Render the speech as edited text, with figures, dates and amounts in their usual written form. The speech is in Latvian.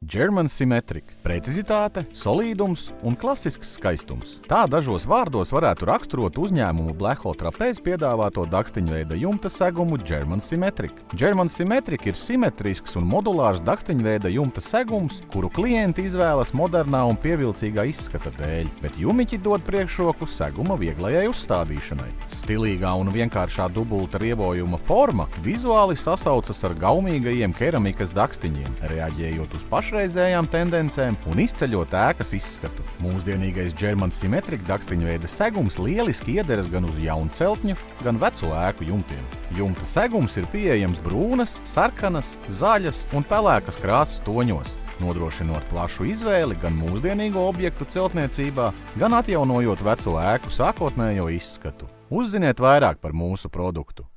German Symmetric – precizitāte, solīdums un klasisks skaistums. Tā dažos vārdos varētu raksturot uzņēmumu Bleho Trapeze piedāvāto dakstiņveida jumta segumu German Symmetric. German Symmetric ir simetrisks un modulārs dakstiņveida jumta segums, kuru klienti izvēlas modernā un pievilcīgā izskata dēļ, bet jumiķi dod priekšroku seguma vieglajai uzstādīšanai. Stilīgā un vienkāršā dubulta rievojuma forma vizuāli sasaucas ar gaumīgajiem keramikas dakstiņiem, reaģējot uz pašreizējām tendencēm un izceļot ēkas izskatu. Mūsdienīgais German Symmetric dakstiņveida segums lieliski iederas gan uz jaunu celtņu, gan veco ēku jumtiem. Jumta segums ir pieejams brūnas, sarkanas, zaļas un pelēkas krāsas toņos, nodrošinot plašu izvēli gan mūsdienīgo objektu celtniecībā, gan atjaunojot veco ēku sākotnējo izskatu. Uzziniet vairāk par mūsu produktu.